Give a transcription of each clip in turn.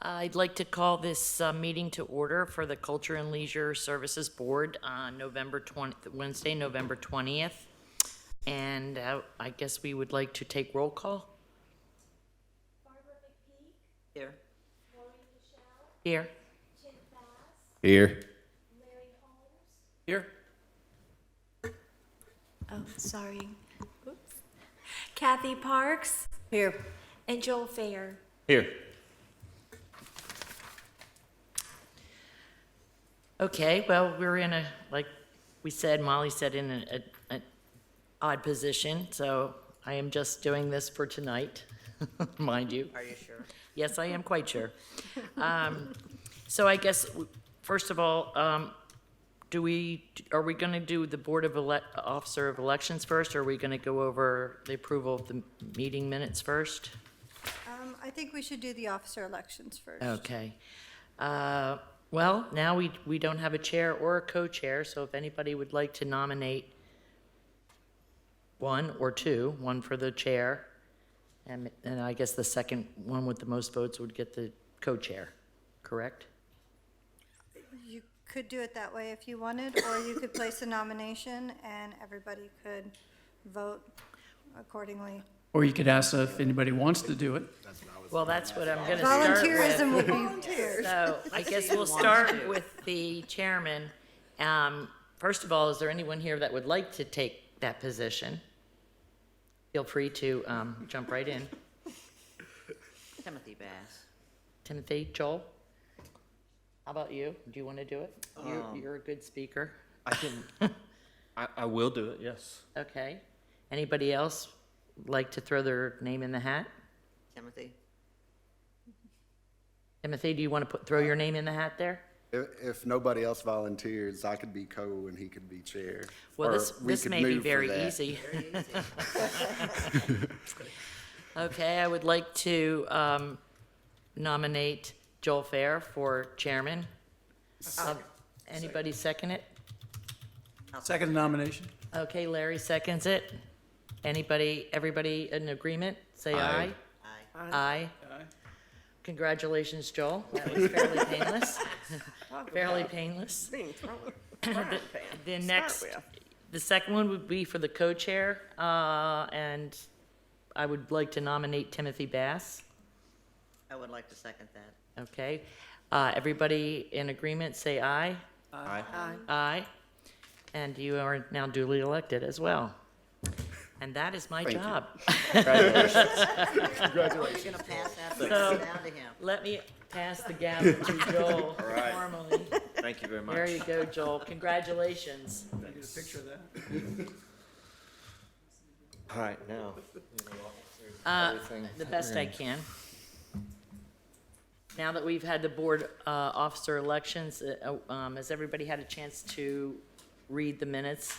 I'd like to call this meeting to order for the Culture and Leisure Services Board on Wednesday, November 20th. And I guess we would like to take roll call. Barbara McPeak, Here. Maureen Michelle, Here. Tim Bass, Here. Larry Holmes, Here. oh, sorry, oops, Kathy Parks, Here. and Joel Fair. Here. Okay, well, we're in a, like we said, Molly said, in an odd position, so I am just doing this for tonight, mind you. Are you sure? Yes, I am quite sure. So I guess, first of all, are we going to do the Board of Officer of Elections first, or are we going to go over the approval of the meeting minutes first? I think we should do the officer elections first. Okay. Well, now we don't have a chair or a co-chair, so if anybody would like to nominate one or two, one for the chair, and I guess the second one with the most votes would get the co-chair, correct? You could do it that way if you wanted, or you could place a nomination and everybody could vote accordingly. Or you could ask if anybody wants to do it. Well, that's what I'm gonna start with. Volunteerism would be, So I guess we'll start with the chairman. First of all, is there anyone here that would like to take that position? Feel free to jump right in. Timothy Bass. Timothy, Joel? How about you? Do you want to do it? You're a good speaker. I can. I will do it. Yes. Okay. Anybody else like to throw their name in the hat? Timothy. Timothy, do you want to throw your name in the hat there? If nobody else volunteers, I could be co and he could be chair. Well, Or this we could may be move for very that. easy. Very easy. Okay, I would like to nominate Joel Fair for chairman. Anybody second it? Second nomination. Okay, Larry seconds it. Everybody in agreement? Say Aye. aye. Aye. Aye. Congratulations, Joel. That was fairly painless. Fairly painless. The second one would be for the co-chair, and I would like to nominate Timothy Bass. I would like to second that. Okay. Everybody in agreement, say aye. Aye. Aye. And you are now duly elected as well. And that is my Thank you. job. Congratulations. You're gonna pass that So- down to him. Let me pass the gavel to Joel All right. formally. Thank you very much. There you go, Joel. Congratulations. Can I get a picture of that? All right. Now. Everything. The best I can. Now that we've had the board officer elections, has everybody had a chance to read the minutes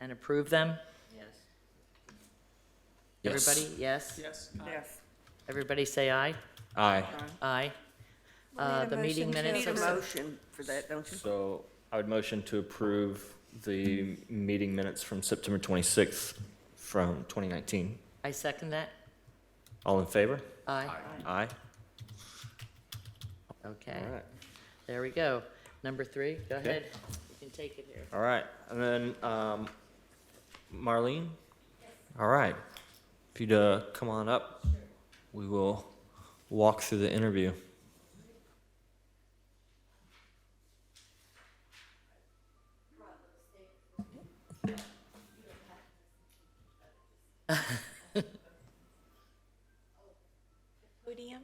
and approve them? Yes. Yes. Everybody, yes? Yes. Yes. Everybody say aye? Aye. Aye. We'll need a The meeting motion to minutes approve. are motion for that, don't you? So I would motion to approve the meeting minutes from September 26th from 2019. I second that. All in favor? Aye. Aye. Okay, All right. there we go. Number 3, go ahead. You can take it here. All right. And then Marlene? All right. If you'd come on up, we will walk through the interview. Podium?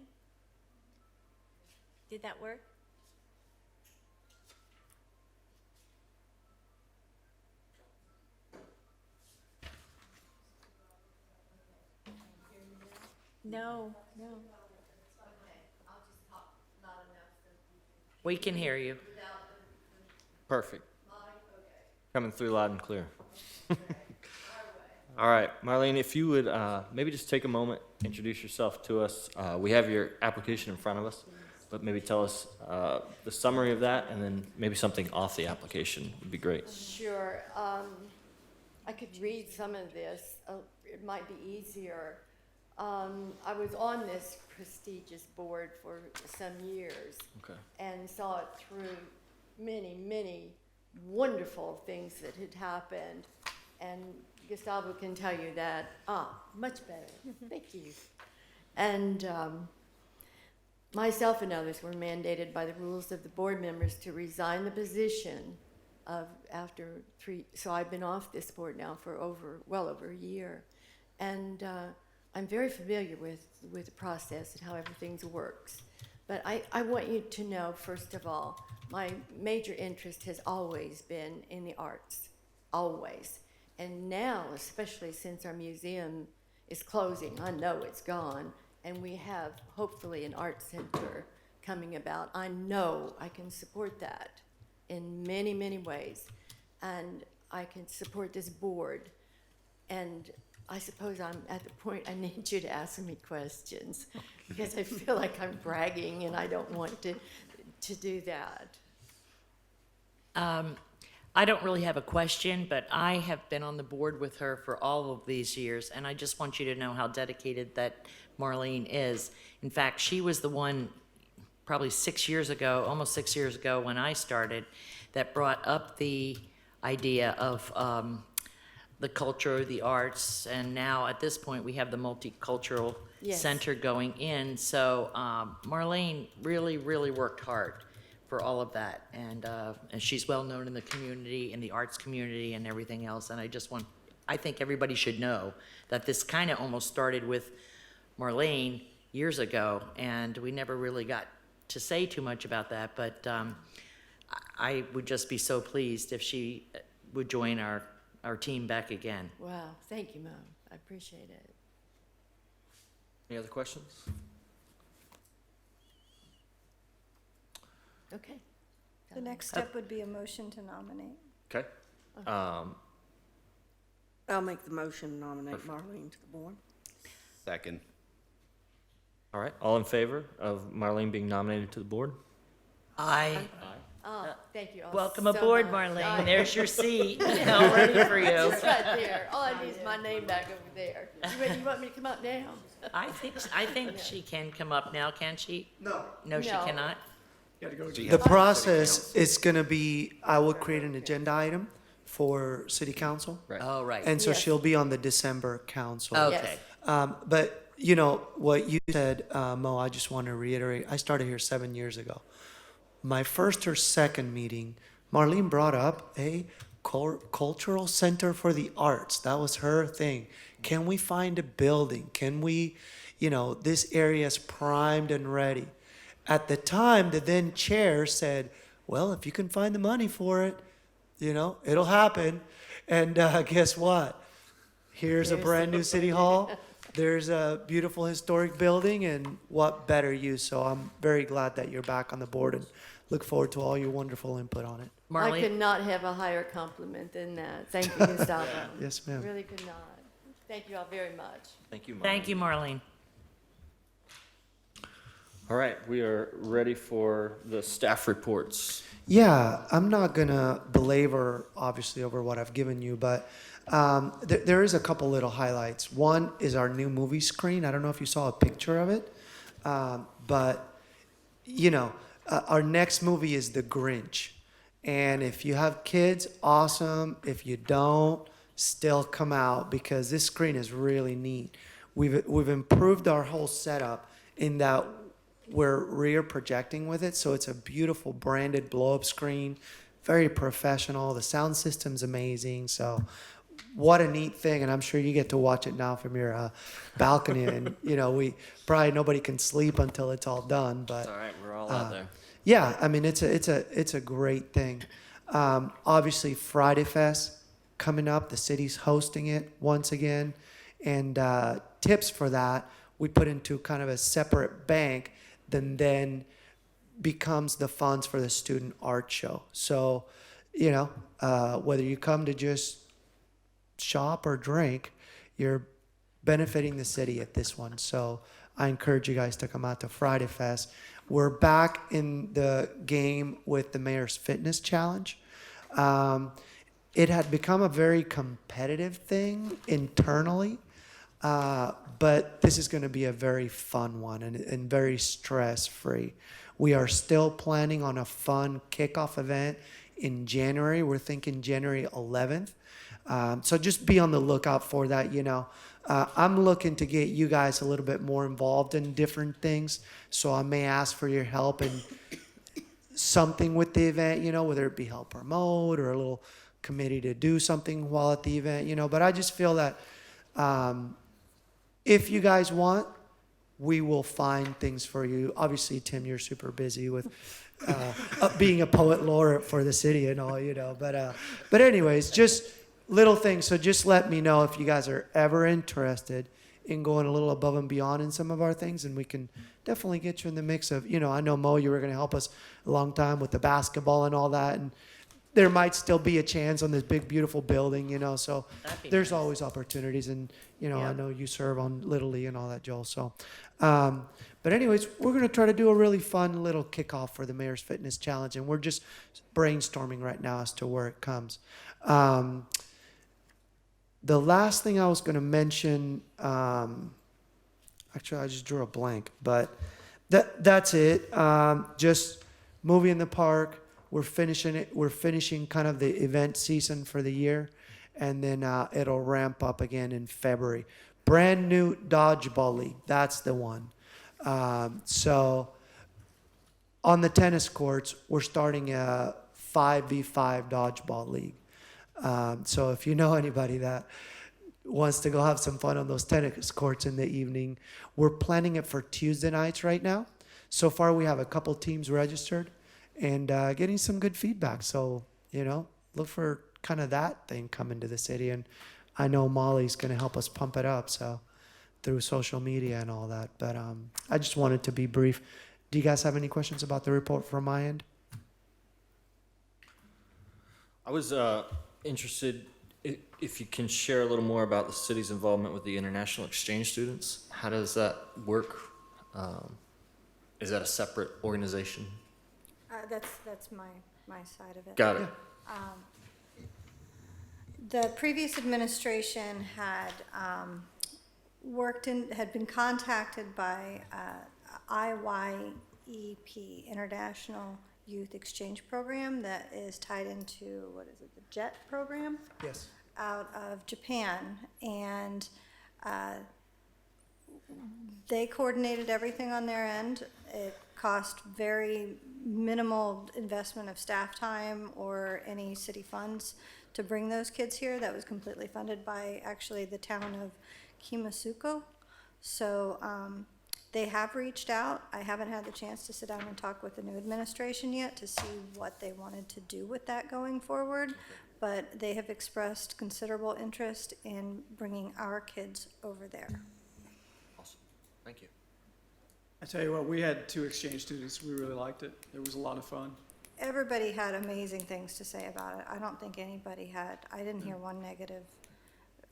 Did that work? No, no. We can hear you. Perfect. Coming through loud and clear. All right, Marlene, if you would maybe just take a moment, introduce yourself to us. We have your application in front of us, but maybe tell us the summary of that, and then maybe something off the application would be great. Sure. I could read some of this. It might be easier. I was on this prestigious board for some years. Okay. And saw it through many, many wonderful things that had happened. And Gustavo can tell you that. Much better. Thank you. And myself and others were mandated by the rules of the board members to resign the position after 3. So I've been off this board now for well over a year. And I'm very familiar with the process and how everything works. But I want you to know, first of all, my major interest has always been in the arts, always. And now, especially since our museum is closing, I know it's gone, and we have hopefully an art center coming about. I know I can support that in many, many ways. And I can support this board. And I suppose I'm at the point I need you to ask me questions because I feel like I'm bragging and I don't want to do that. I don't really have a question, but I have been on the board with her for all of these years, and I just want you to know how dedicated that Marlene is. In fact, she was the one probably 6 years ago, almost 6 years ago when I started, that brought up the idea of the culture, the arts, and now at this point we have the multicultural Yes. center going in. So Marlene really, really worked hard for all of that, and she's well known in the community, in the arts community, and everything else. And I think everybody should know that this kind of almost started with Marlene years ago, and we never really got to say too much about that. But I would just be so pleased if she would join our team back again. Wow, thank you, Mom. I appreciate it. Any other questions? Okay. The next step would be a motion to nominate. Okay. I'll make the motion, nominate Marlene to the board. Second. All right. All in favor of Marlene being nominated to the board? Oh, thank you all Welcome so aboard, much. Marlene. There's your seat, all ready for you. It's right there. All I need is my name back over there. You want me to come up now? I think she can come up now, can she? No. No, she No. cannot? The process is going to be, I will create an agenda item for city council. Right. Oh, right. And so Yes. she'll be on the December council. Okay. But, you know, what you said, Mo, I just want to reiterate, I started here 7 years ago. My first or second meeting, Marlene brought up a cultural center for the arts. That was her thing. Can we find a building? Can we, this area is primed and ready. At the time, the then chair said, well, if you can find the money for it, it'll happen. And guess what? Here's a brand new city hall. There's a beautiful historic building, and what better use? So I'm very glad that you're back on the board and look forward to all your wonderful input on it. I could Marlene, not have a higher compliment than that. Thank you, Gustavo. Yes, ma'am. Really could not. Thank you all very much. Thank you, Marlene. thank you, Marlene. All right. We are ready for the staff reports. Yeah, I'm not gonna belabor, obviously, over what I've given you, but there is a couple little highlights. One is our new movie screen. I don't know if you saw a picture of it, but our next movie is The Grinch. And if you have kids, awesome. If you don't, still come out because this screen is really neat. We've improved our whole setup in that we're rear projecting with it, so it's a beautiful branded blow-up screen, very professional. The sound system's amazing. So what a neat thing, and I'm sure you get to watch it now from your balcony. And we probably nobody can sleep until it's all done. But All right. We're all out there. yeah, I mean it's a great thing. Obviously, Friday Fest coming up. The city's hosting it once again, and tips for that we put into kind of a separate bank that then becomes the funds for the student art show. So, whether you come to just shop or drink, you're benefiting the city at this one. So I encourage you guys to come out to Friday Fest. We're back in the game with the Mayor's Fitness Challenge. It had become a very competitive thing internally. But this is going to be a very fun one and very stress-free. We are still planning on a fun kickoff event in January. We're thinking January 11th. So just be on the lookout for that, you know. I'm looking to get you guys a little bit more involved in different things. So I may ask for your help in something with the event, you know, whether it be help promote or a little committee to do something while at the event, you know. But I just feel that if you guys want, we will find things for you. Obviously, Tim, you're super busy with being a poet laureate for the city and all, you know. But anyways, just little things. So just let me know if you guys are ever interested in going a little above and beyond in some of our things, and we can definitely get you in the mix of, you know, I know, Mo, you were going to help us a long time with the basketball and all that, and there might still be a chance on this big, beautiful building, you know, so That'd be there's nice. always opportunities, and, you know, Yeah. I know you serve on Little League and all that, Joel, so. But anyways, we're going to try to do a really fun little kickoff for the Mayor's Fitness Challenge, and we're just brainstorming right now as to where it comes. The last thing I was going to mention, actually, I just drew a blank, but that's it. Just movie in the park. We're finishing it. We're finishing kind of the event season for the year, and then it'll ramp up again in February. Brand new dodgeball league. That's the one. So on the tennis courts, we're starting a 5v5 dodgeball league. So if you know anybody that wants to go have some fun on those tennis courts in the evening, we're planning it for Tuesday nights right now. So far, we have a couple teams registered and getting some good feedback. So, you know, look for kind of that thing coming to the city. And I know Molly's going to help us pump it up, so through social media and all that. But I just wanted to be brief. Do you guys have any questions about the report from my end? I was interested if you can share a little more about the city's involvement with the international exchange students. How does that work? Is that a separate organization? That's my side of it. Got it. The previous administration had had been contacted by IYEP, International Youth Exchange Program, that is tied into, what is it, the JET program? Yes. Out of Japan, and they coordinated everything on their end. It cost very minimal investment of staff time or any city funds to bring those kids here. That was completely funded by actually the town of Kimasuko. So they have reached out. I haven't had the chance to sit down and talk with the new administration yet to see what they wanted to do with that going forward, but they have expressed considerable interest in bringing our kids over there. Awesome. Thank you. I tell you what, we had 2 exchange students. We really liked it. It was a lot of fun. Everybody had amazing things to say about it. I don't think anybody had, I didn't hear one negative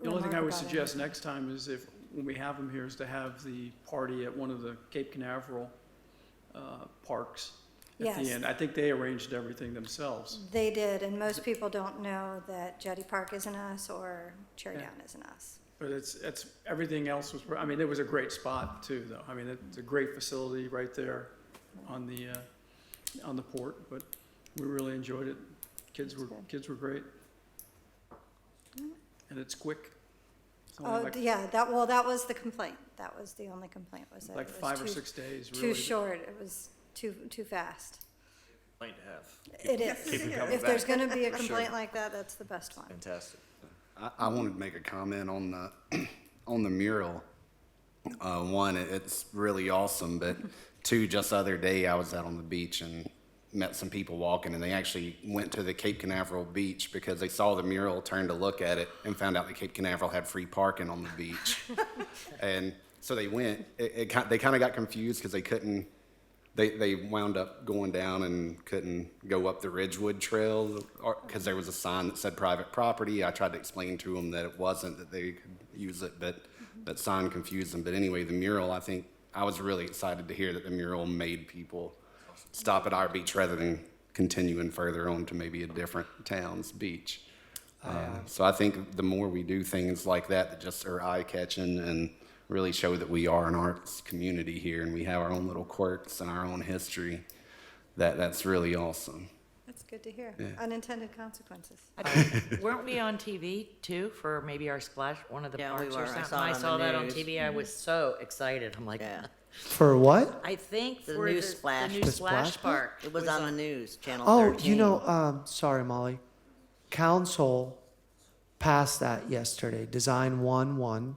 The only thing I would remark about suggest it. next time is if, when we have them here, is to have the party at one of the Cape Canaveral parks at the Yes. end. I think they arranged everything themselves. They did, and most people don't know that Jetty Park isn't us or Cherry Yeah. Down isn't us. But it's, everything else was, I mean, it was a great spot too, though. I mean, it's a great facility right there on the port, but we really enjoyed it. Kids were great. And it's quick. It's only Oh, like- yeah, that was the complaint. That was the only complaint, was that Like it was 5 or too- 6 days, really. Too short, it was too fast. Complaint to have. It is. Keep it coming If there's back. gonna be a complaint like that, that's the best one. Fantastic. I wanted to make a comment on the, on the mural. One, it's really awesome, but 2, just the other day, I was out on the beach and met some people walking, and they actually went to the Cape Canaveral beach because they saw the mural, turned to look at it, and found out that Cape Canaveral had free parking on the beach. And so they went. They kind of got confused because they couldn't. They wound up going down and couldn't go up the Ridgewood Trail because there was a sign that said private property. I tried to explain to them that it wasn't, that they could use it, but that sign confused them. But anyway, the mural, I think I was really excited to hear that the mural made people stop at our beach rather than continuing further on to maybe a different town's beach. So I think the more we do things like that just are eye-catching and really show that we are an arts community here and we have our own little quirks and our own history, that's really awesome. That's good to hear. Yeah. Unintended consequences. Weren't we on TV too for maybe our splash, one of the Yeah, we parks or were. I something? saw it I on saw the that on news. TV. I was so excited. I'm like, Yeah. For what? I think The for new the splash. new The splash splash park. It was on the news, Channel Oh, 13. you know, sorry, Molly. Council passed that yesterday, Design 1-1,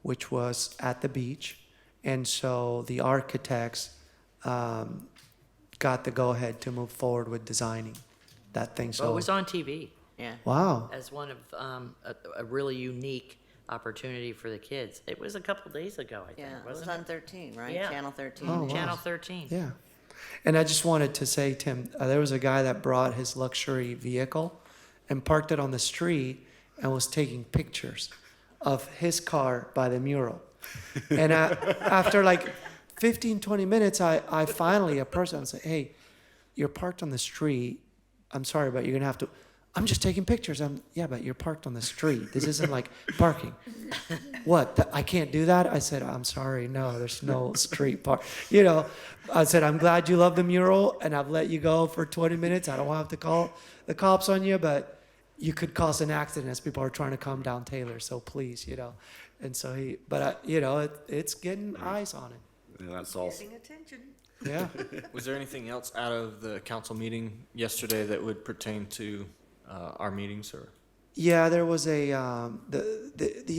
which was at the beach. And so the architects got the go-ahead to move forward with designing that thing. So it So, was on TV Yeah. wow. as one of a really unique opportunity for the kids. It was a couple days ago, I think, Yeah, it was wasn't it? on 13, right? Yeah. Channel 13. Oh, wow. Channel 13. Yeah. And I just wanted to say, Tim, there was a guy that brought his luxury vehicle and parked it on the street and was taking pictures of his car by the mural. And after like 15, 20 minutes, I finally approached him and said, hey, you're parked on the street. I'm sorry, but you're going to have to. I'm just taking pictures. Yeah, but you're parked on the street. This isn't like parking. What? I can't do that? I said, I'm sorry. No, there's no street park. You know, I said, I'm glad you love the mural and I've let you go for 20 minutes. I don't have to call the cops on you, but you could cause an accident as people are trying to come down Taylor. So please, you know. And so it's getting eyes on it. Yeah, that's awesome. Getting attention. Yeah. Was there anything else out of the council meeting yesterday that would pertain to our meetings or? Yeah, there was the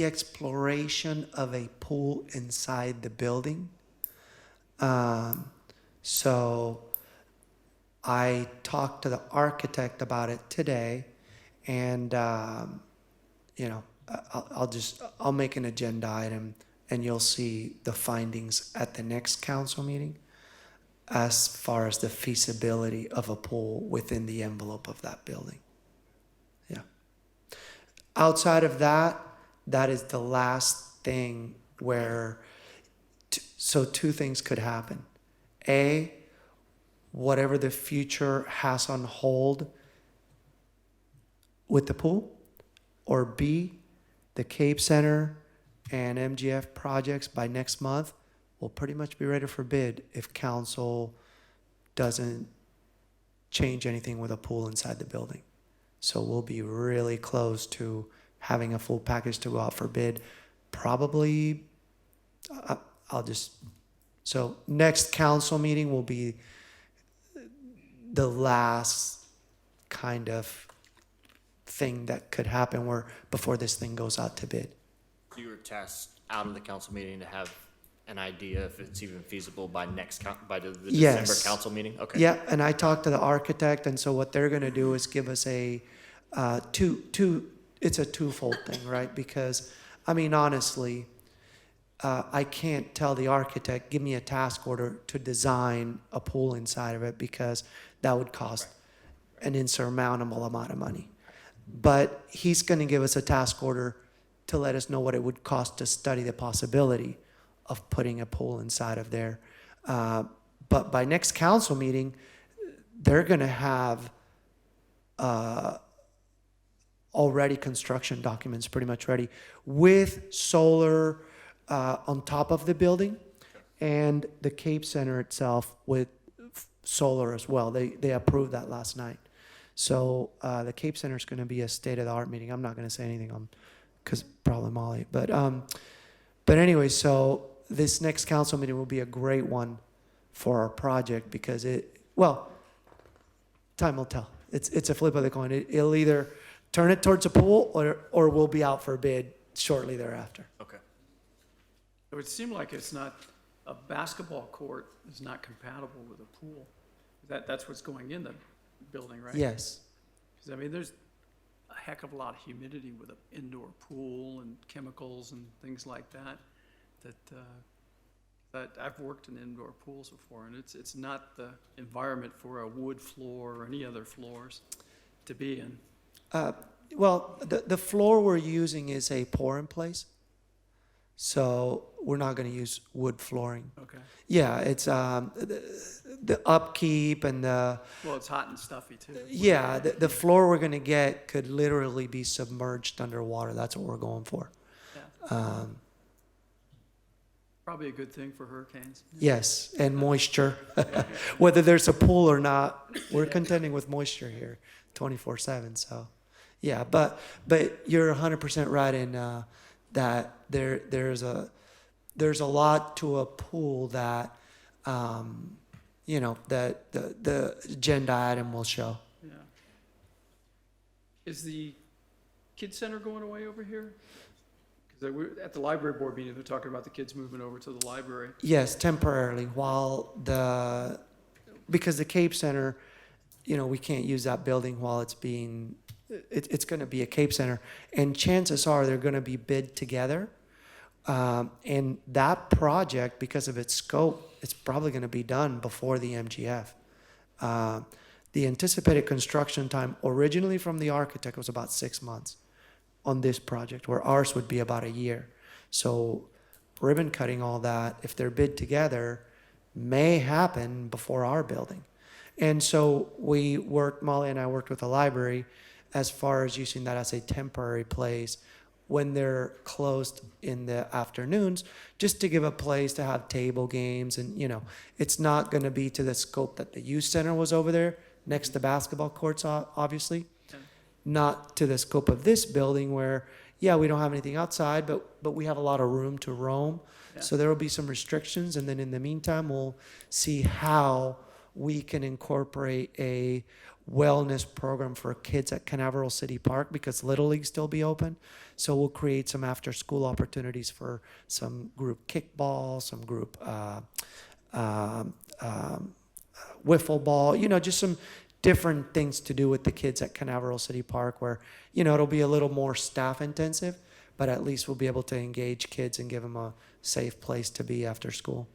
exploration of a pool inside the building. So I talked to the architect about it today, and you know, I'll make an agenda item, and you'll see the findings at the next council meeting as far as the feasibility of a pool within the envelope of that building. Yeah. Outside of that, that is the last thing where, so two things could happen. A, whatever the future has on hold with the pool, or B, the Cape Center and MGF projects by next month will pretty much be ready for bid if council doesn't change anything with a pool inside the building. So we'll be really close to having a full package to go out for bid. Probably, so next council meeting will be the last kind of thing that could happen before this thing goes out to bid. You were tasked out of the council meeting to have an idea if it's even feasible by by the Yes. December council meeting? Okay. Yeah, and I talked to the architect, and so what they're gonna do is give us a it's a twofold thing, right? Because, I mean, honestly, I can't tell the architect, give me a task order to design a pool inside of it, because that would cost an insurmountable amount of money. But he's gonna give us a task order to let us know what it would cost to study the possibility of putting a pool inside of there. But by next council meeting, they're gonna have already construction documents pretty much ready with solar on top of the building and the Cape Center itself with solar as well. They approved that last night. So the Cape Center is gonna be a state-of-the-art meeting. I'm not gonna say anything on, because probably Molly, but anyway, so this next council meeting will be a great one for our project, because time will tell. It's a flip of the coin. It'll either turn it towards a pool or we'll be out for bid shortly thereafter. Okay. It would seem like it's not, a basketball court is not compatible with a pool. That's what's going in the building, right? Yes. 'Cause, I mean, there's a heck of a lot of humidity with an indoor pool and chemicals and things like that, that I've worked in indoor pools before, and it's not the environment for a wood floor or any other floors to be in. Well, the floor we're using is a pour-in-place, so we're not going to use wood flooring. Okay. Yeah, it's the upkeep and the, Well, it's hot and stuffy too. yeah, the floor we're gonna get could literally be submerged underwater. That's what we're going for. Yeah. Probably a good thing for hurricanes. Yes, and moisture. Whether there's a pool or not, we're contending with moisture here 24/7. So, yeah, but you're 100% right in that there's a lot to a pool that that the agenda item will show. Yeah. Is the kids center going away over here? Because at the library board meeting, they're talking about the kids moving over to the library. Yes, temporarily because the Cape Center, we can't use that building while it's being, it's going to be a Cape Center, and chances are they're going to be bid together. And that project, because of its scope, it's probably going to be done before the MGF. The anticipated construction time originally from the architect was about 6 months on this project, where ours would be about a year. So ribbon cutting all that, if they're bid together, may happen before our building. And so Molly and I worked with the library as far as using that as a temporary place when they're closed in the afternoons, just to give a place to have table games. And, it's not going to be to the scope that the youth center was over there next to basketball courts, obviously. Okay. Not to the scope of this building where, we don't have anything outside, but we have a lot of room to roam. Yeah. So there will be some restrictions. And then in the meantime, we'll see how we can incorporate a wellness program for kids at Canaveral City Park, because Little League still be open. So we'll create some after school opportunities for some group kickball, some group wiffle ball, just some different things to do with the kids at Canaveral City Park, where, it'll be a little more staff intensive, but at least we'll be able to engage kids and give them a safe place to be after school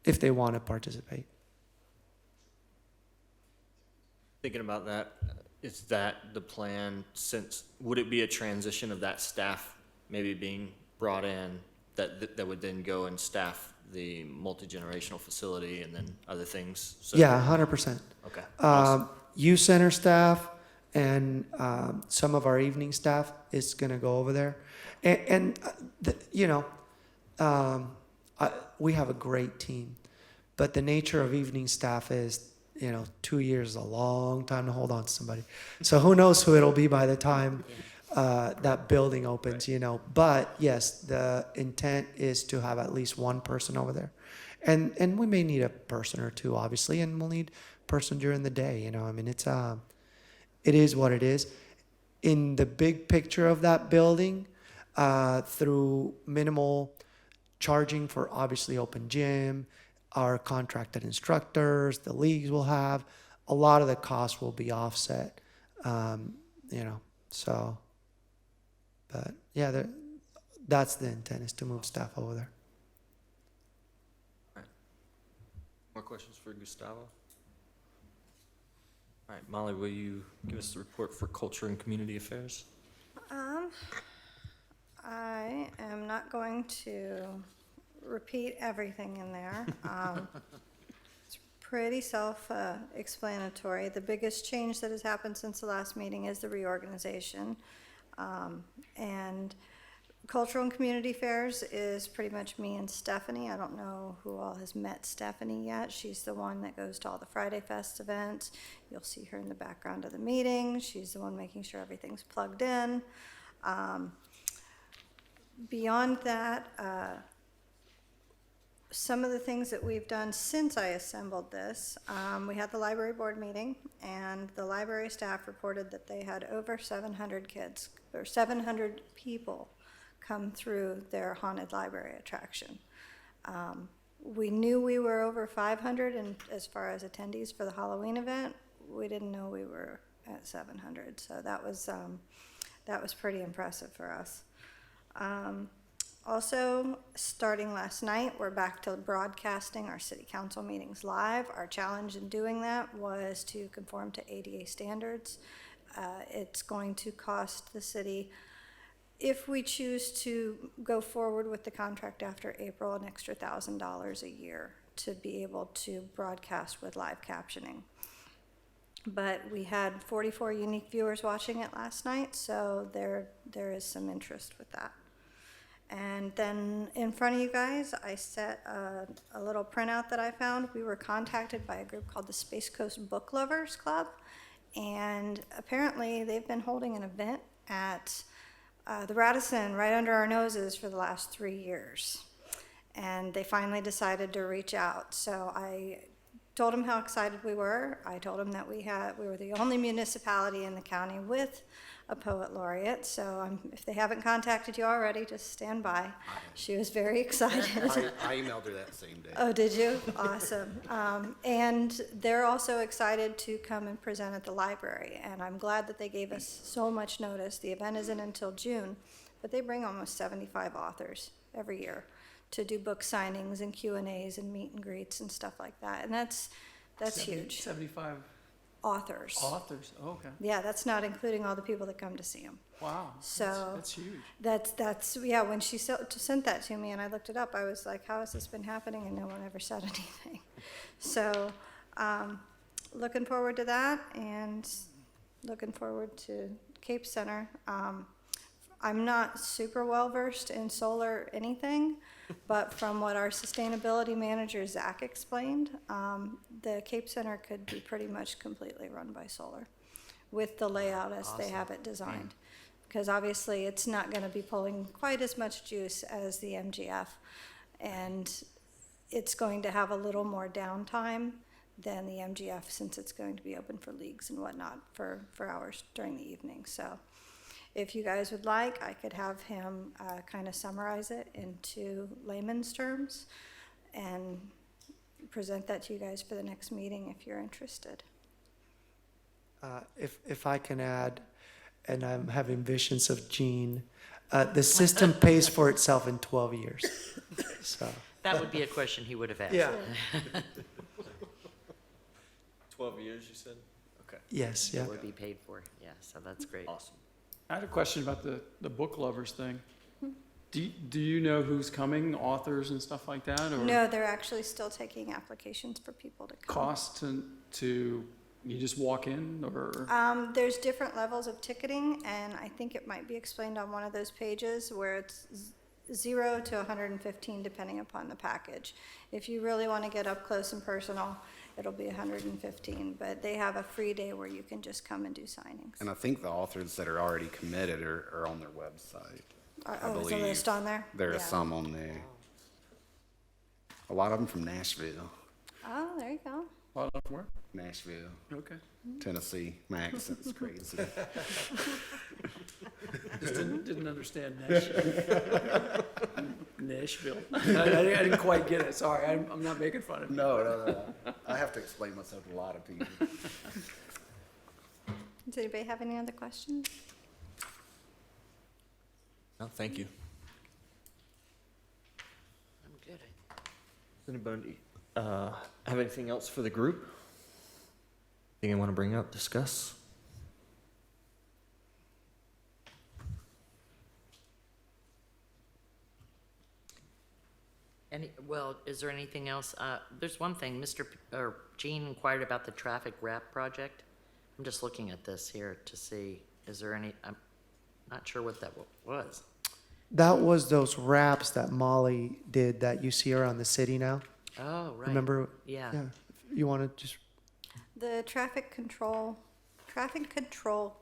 if they want to participate. Thinking about that, is that the plan? Would it be a transition of that staff maybe being brought in that would then go and staff the multi-generational facility and then other things? So, Yeah, 100%. Okay. Awesome. Youth center staff and some of our evening staff is going to go over there. We have a great team, but the nature of evening staff is, 2 years is a long time to hold on to somebody. So who knows who it'll be by the time that building opens, But yes, the intent is to have at least one person over there. And we may need a person or two, obviously, and we'll need a person during the day, it is what it is. In the big picture of that building, through minimal charging for obviously open gym, our contracted instructors, the leagues will have, a lot of the costs will be offset, so, but yeah, that's the intent, is to move staff over there. More questions for Gustavo? All right, Molly, will you give us the report for Culture and Community Affairs? I am not going to repeat everything in there. It's pretty self-explanatory. The biggest change that has happened since the last meeting is the reorganization. And Cultural and Community Affairs is pretty much me and Stephanie. I don't know who all has met Stephanie yet. She's the one that goes to all the Friday Fest events. You'll see her in the background of the meeting. She's the one making sure everything's plugged in. Beyond that, some of the things that we've done since I assembled this, we had the library board meeting, and the library staff reported that they had over 700 kids, or 700 people come through their haunted library attraction. We knew we were over 500 and as far as attendees for the Halloween event. We didn't know we were at 700, so that was pretty impressive for us. Also, starting last night, we're back to broadcasting our city council meetings live. Our challenge in doing that was to conform to ADA standards. It's going to cost the city, if we choose to go forward with the contract after April, an extra $1,000 a year to be able to broadcast with live captioning. But we had 44 unique viewers watching it last night, so there is some interest with that. And then in front of you guys, I set a little printout that I found. We were contacted by a group called the Space Coast Book Lovers Club, and apparently they've been holding an event at the Radisson right under our noses for the last 3 years. And they finally decided to reach out. So I told them how excited we were. I told them that we were the only municipality in the county with a poet laureate. So if they haven't contacted you already, just stand by. She was very excited. I emailed her that same day. Oh, did you? Awesome. And they're also excited to come and present at the library. And I'm glad that they gave us so much notice. The event isn't until June, but they bring almost 75 authors every year to do book signings and Q&As and meet and greets and stuff like that. And that's huge. 75 Authors. authors, oh, okay. Yeah, that's not including all the people that come to see them. Wow, So that's huge. that's yeah, when she sent that to me and I looked it up, I was like, how has this been happening? And no one ever said anything. So looking forward to that and looking forward to Cape Center. I'm not super well versed in solar anything, but from what our sustainability manager, Zach, explained, the Cape Center could be pretty much completely run by solar with the layout as they have it designed. Because obviously it's not going to be pulling quite as much juice as the MGF, and it's going to have a little more downtime than the MGF since it's going to be open for leagues and whatnot for hours during the evening. So if you guys would like, I could have him kind of summarize it into layman's terms and present that to you guys for the next meeting if you're interested. If I can add, and I'm having visions of Gene, the system pays for itself in 12 years. So That would be a question he would have asked. yeah, 12 years, you said? Okay, yes, yeah. It would be paid for, yeah, so that's great. awesome. I had a question about the book lovers thing. Do you know who's coming, authors and stuff like that, or No, they're actually still taking applications for people to come. cost to you just walk in, or There's different levels of ticketing, and I think it might be explained on one of those pages where it's 0 to 115 depending upon the package. If you really want to get up close and personal, it'll be 115, but they have a free day where you can just come and do signings. And I think the authors that are already committed are on their website. I Oh, there's a believe. list on there? There are Yeah. some on there. A lot of them from Nashville, Oh, there you go. where? Nashville, Okay. Tennessee. My accent's crazy. Just didn't understand Nashville. Nashville. I didn't quite get it. Sorry, I'm not making fun of you. No. I have to explain myself to a lot of people. Does anybody have any other questions? No, thank you. I'm good. Does anybody have anything else for the group? Anything you want to bring up, discuss? Well, is there anything else? There's one thing, Gene inquired about the traffic wrap project. I'm just looking at this here to see, is there any, I'm not sure what that was. That was those wraps that Molly did that you see around the city now. Oh, right. Remember? Yeah. Yeah. You want to just The traffic control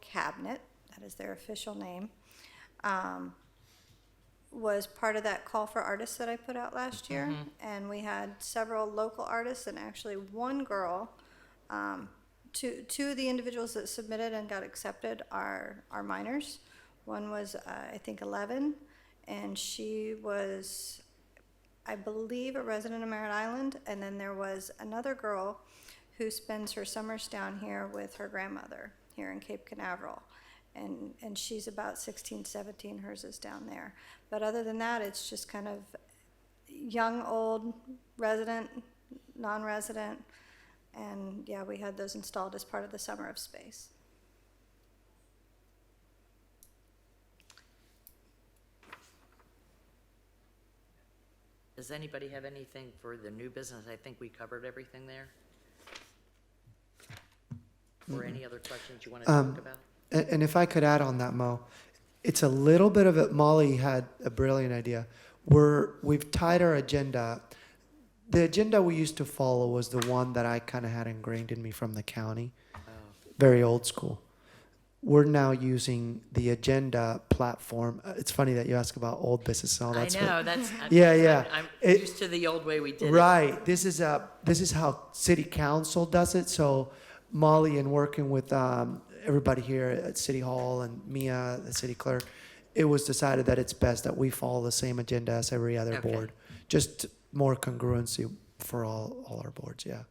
cabinet, that is their official name, was part of that call for artists that I put out last year. And we had several local artists and actually one girl, two of the individuals that submitted and got accepted are minors. One was, I think, 11, and she was, I believe, a resident of Merritt Island. And then there was another girl who spends her summers down here with her grandmother here in Cape Canaveral. And she's about 16, 17, hers is down there. But other than that, it's just kind of young, old, resident, non-resident. And yeah, we had those installed as part of the Summer of Space. Does anybody have anything for the new business? I think we covered everything there. Or any other questions you want to talk about? And if I could add on that, Mo, it's a little bit of it. Molly had a brilliant idea. We've tied our agenda. The agenda we used to follow was the one that I kind of had ingrained in me from the county, very old school. We're now using the agenda platform. It's funny that you ask about old business and all that. I know, that's. Yeah. I'm It- used to the old way we did it. Right. This is how city council does it. So Molly, and working with everybody here at City Hall and Mia, the city clerk, it was decided that it's best that we follow the same agenda as every other Okay. board. Just more congruency for all our boards. Yeah.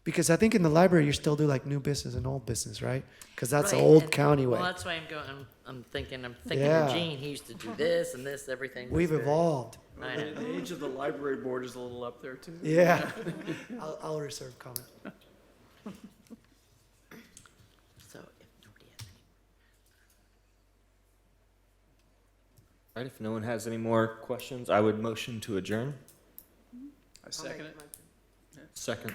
Because I think in the library you still do like new business and old business, right? Because that's the Right, old and- county way. Well, that's why I'm thinking Yeah. of Gene, he used to do this and this, everything. was We've very- evolved. I The know. the age of the library board is a little up there too. Yeah. I'll reserve comment. So if nobody has any. All right, if no one has any more questions, I would motion to adjourn. I second it. Second.